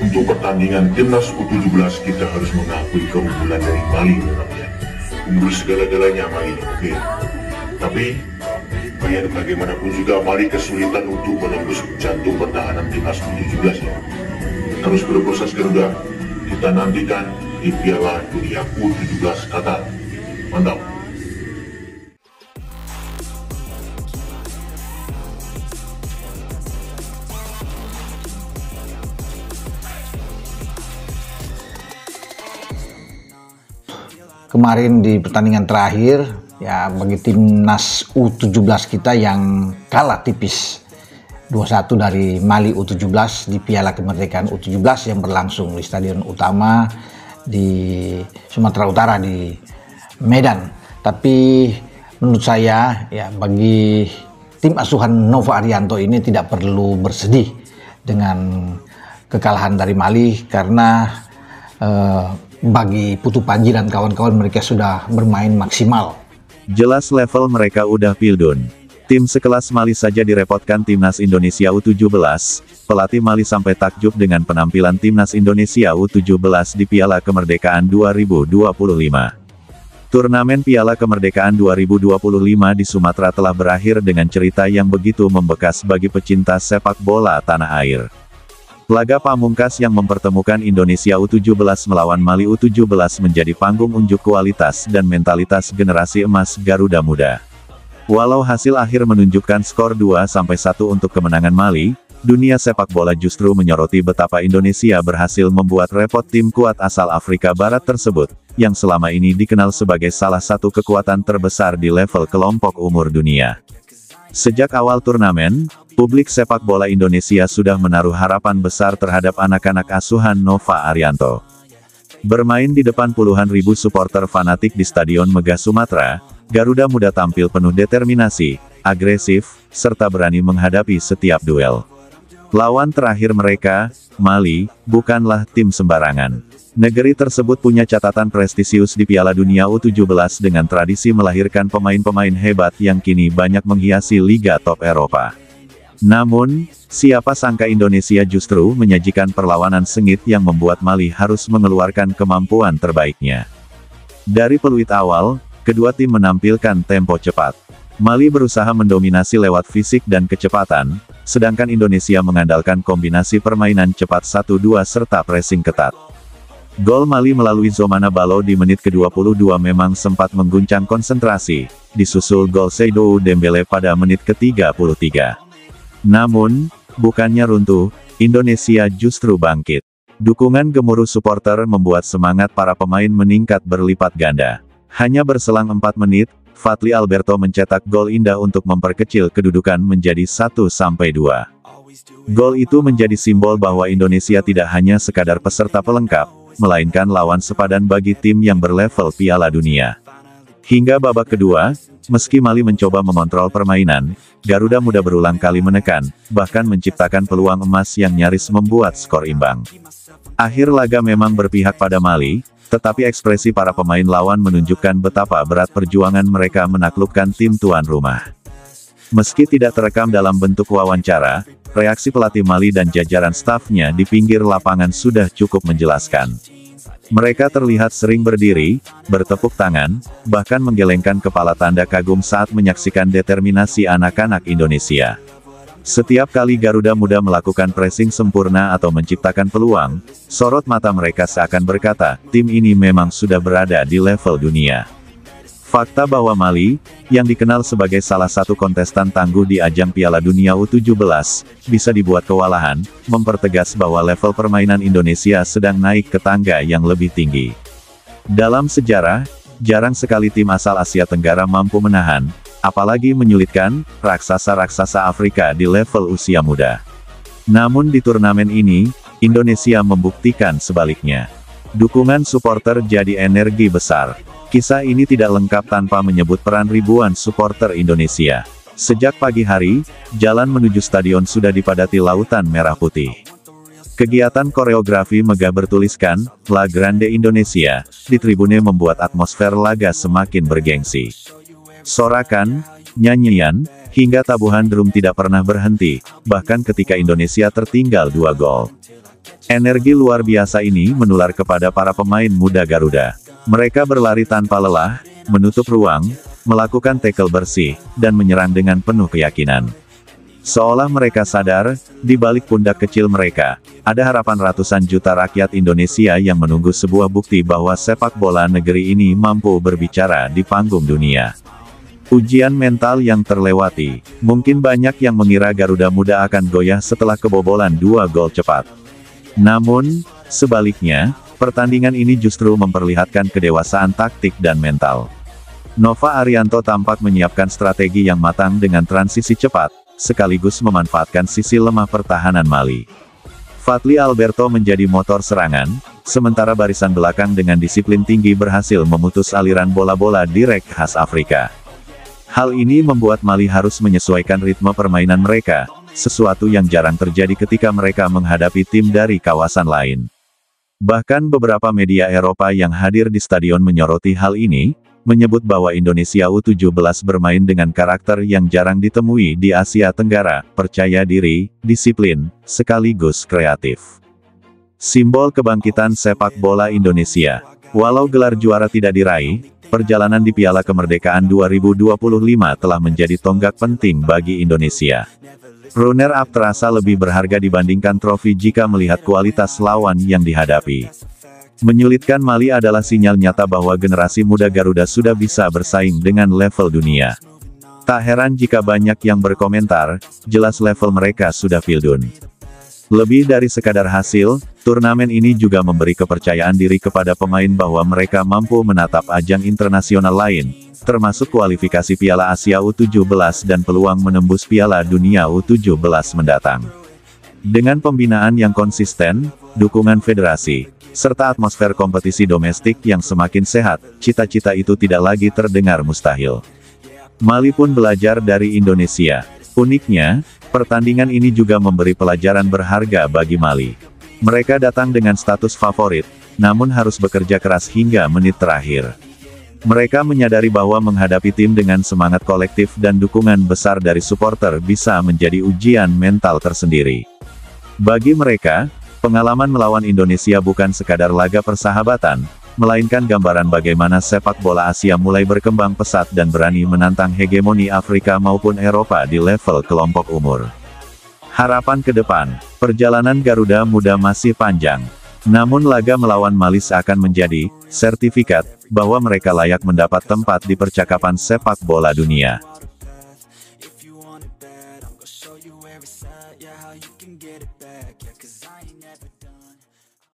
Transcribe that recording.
Untuk pertandingan timnas U17 kita harus mengakui keunggulan dari Mali, namanya. Unggul segala-galanya Mali, oke. Tapi bagaimanapun juga Mali kesulitan untuk menembus jantung pertahanan timnas U17 ya. Terus berproses Garuda, kita nantikan di Piala Dunia U17 Qatar. Mantap. Kemarin di pertandingan terakhir ya bagi timnas U17 kita yang kalah tipis 2-1 dari Mali U17 di Piala Kemerdekaan U17 yang berlangsung di Stadion Utama di Sumatera Utara di Medan. Tapi menurut saya ya bagi tim asuhan Nova Arianto ini tidak perlu bersedih dengan kekalahan dari Mali karena bagi Putu Panji dan kawan-kawan mereka sudah bermain maksimal. Jelas level mereka udah pildun. Tim sekelas Mali saja direpotkan timnas Indonesia U17, pelatih Mali sampai takjub dengan penampilan timnas Indonesia U17 di Piala Kemerdekaan 2025. Turnamen Piala Kemerdekaan 2025 di Sumatera telah berakhir dengan cerita yang begitu membekas bagi pecinta sepak bola tanah air. Laga pamungkas yang mempertemukan Indonesia U17 melawan Mali U17 menjadi panggung unjuk kualitas dan mentalitas generasi emas Garuda Muda. Walau hasil akhir menunjukkan skor 2-1 untuk kemenangan Mali, dunia sepak bola justru menyoroti betapa Indonesia berhasil membuat repot tim kuat asal Afrika Barat tersebut, yang selama ini dikenal sebagai salah satu kekuatan terbesar di level kelompok umur dunia. Sejak awal turnamen, publik sepak bola Indonesia sudah menaruh harapan besar terhadap anak-anak asuhan Nova Arianto. Bermain di depan puluhan ribu supporter fanatik di Stadion Megah Sumatera, Garuda Muda tampil penuh determinasi, agresif, serta berani menghadapi setiap duel. Lawan terakhir mereka, Mali, bukanlah tim sembarangan. Negeri tersebut punya catatan prestisius di Piala Dunia U17 dengan tradisi melahirkan pemain-pemain hebat yang kini banyak menghiasi liga top Eropa. Namun, siapa sangka Indonesia justru menyajikan perlawanan sengit yang membuat Mali harus mengeluarkan kemampuan terbaiknya. Dari peluit awal, kedua tim menampilkan tempo cepat. Mali berusaha mendominasi lewat fisik dan kecepatan, sedangkan Indonesia mengandalkan kombinasi permainan cepat 1-2 serta pressing ketat. Gol Mali melalui Zomana Balo di menit ke-22 memang sempat mengguncang konsentrasi, disusul gol Seydou Dembele pada menit ke-33. Namun, bukannya runtuh, Indonesia justru bangkit. Dukungan gemuruh supporter membuat semangat para pemain meningkat berlipat ganda. Hanya berselang 4 menit, Fadly Alberto mencetak gol indah untuk memperkecil kedudukan menjadi 1-2. Gol itu menjadi simbol bahwa Indonesia tidak hanya sekadar peserta pelengkap, melainkan lawan sepadan bagi tim yang berlevel Piala Dunia. Hingga babak kedua, meski Mali mencoba mengontrol permainan, Garuda Muda berulang kali menekan, bahkan menciptakan peluang emas yang nyaris membuat skor imbang. Akhir laga memang berpihak pada Mali, tetapi ekspresi para pemain lawan menunjukkan betapa berat perjuangan mereka menaklukkan tim tuan rumah. Meski tidak terekam dalam bentuk wawancara, reaksi pelatih Mali dan jajaran stafnya di pinggir lapangan sudah cukup menjelaskan. Mereka terlihat sering berdiri, bertepuk tangan, bahkan menggelengkan kepala tanda kagum saat menyaksikan determinasi anak-anak Indonesia. Setiap kali Garuda Muda melakukan pressing sempurna atau menciptakan peluang, sorot mata mereka seakan berkata, tim ini memang sudah berada di level dunia. Fakta bahwa Mali, yang dikenal sebagai salah satu kontestan tangguh di ajang Piala Dunia U17, bisa dibuat kewalahan, mempertegas bahwa level permainan Indonesia sedang naik ke tangga yang lebih tinggi. Dalam sejarah, jarang sekali tim asal Asia Tenggara mampu menahan, apalagi menyulitkan, raksasa-raksasa Afrika di level usia muda. Namun di turnamen ini, Indonesia membuktikan sebaliknya. Dukungan supporter jadi energi besar. Kisah ini tidak lengkap tanpa menyebut peran ribuan supporter Indonesia. Sejak pagi hari, jalan menuju stadion sudah dipadati lautan merah putih. Kegiatan koreografi megah bertuliskan, La Grande Indonesia, di tribune membuat atmosfer laga semakin bergengsi. Sorakan, nyanyian, hingga tabuhan drum tidak pernah berhenti, bahkan ketika Indonesia tertinggal 2 gol. Energi luar biasa ini menular kepada para pemain muda Garuda. Mereka berlari tanpa lelah, menutup ruang, melakukan tackle bersih, dan menyerang dengan penuh keyakinan. Seolah mereka sadar, di balik pundak kecil mereka, ada harapan ratusan juta rakyat Indonesia yang menunggu sebuah bukti bahwa sepak bola negeri ini mampu berbicara di panggung dunia. Ujian mental yang terlewati, mungkin banyak yang mengira Garuda Muda akan goyah setelah kebobolan 2 gol cepat. Namun, sebaliknya, pertandingan ini justru memperlihatkan kedewasaan taktik dan mental. Nova Arianto tampak menyiapkan strategi yang matang dengan transisi cepat, sekaligus memanfaatkan sisi lemah pertahanan Mali. Fadli Alberto menjadi motor serangan, sementara barisan belakang dengan disiplin tinggi berhasil memutus aliran bola-bola direct khas Afrika. Hal ini membuat Mali harus menyesuaikan ritme permainan mereka, sesuatu yang jarang terjadi ketika mereka menghadapi tim dari kawasan lain. Bahkan beberapa media Eropa yang hadir di stadion menyoroti hal ini, menyebut bahwa Indonesia U17 bermain dengan karakter yang jarang ditemui di Asia Tenggara, percaya diri, disiplin, sekaligus kreatif. Simbol kebangkitan sepak bola Indonesia. Walau gelar juara tidak diraih, perjalanan di Piala Kemerdekaan 2025 telah menjadi tonggak penting bagi Indonesia. Runner-up terasa lebih berharga dibandingkan trofi jika melihat kualitas lawan yang dihadapi. Menyulitkan Mali adalah sinyal nyata bahwa generasi muda Garuda sudah bisa bersaing dengan level dunia. Tak heran jika banyak yang berkomentar, jelas level mereka sudah fildun. Lebih dari sekadar hasil, turnamen ini juga memberi kepercayaan diri kepada pemain bahwa mereka mampu menatap ajang internasional lain, termasuk kualifikasi Piala Asia U17 dan peluang menembus Piala Dunia U17 mendatang. Dengan pembinaan yang konsisten, dukungan federasi, serta atmosfer kompetisi domestik yang semakin sehat, cita-cita itu tidak lagi terdengar mustahil. Mali pun belajar dari Indonesia. Uniknya, pertandingan ini juga memberi pelajaran berharga bagi Mali. Mereka datang dengan status favorit, namun harus bekerja keras hingga menit terakhir. Mereka menyadari bahwa menghadapi tim dengan semangat kolektif dan dukungan besar dari supporter bisa menjadi ujian mental tersendiri. Bagi mereka, pengalaman melawan Indonesia bukan sekadar laga persahabatan, melainkan gambaran bagaimana sepak bola Asia mulai berkembang pesat dan berani menantang hegemoni Afrika maupun Eropa di level kelompok umur. Harapan ke depan, perjalanan Garuda Muda masih panjang. Namun laga melawan Mali akan menjadi sertifikat bahwa mereka layak mendapat tempat di percakapan sepak bola dunia.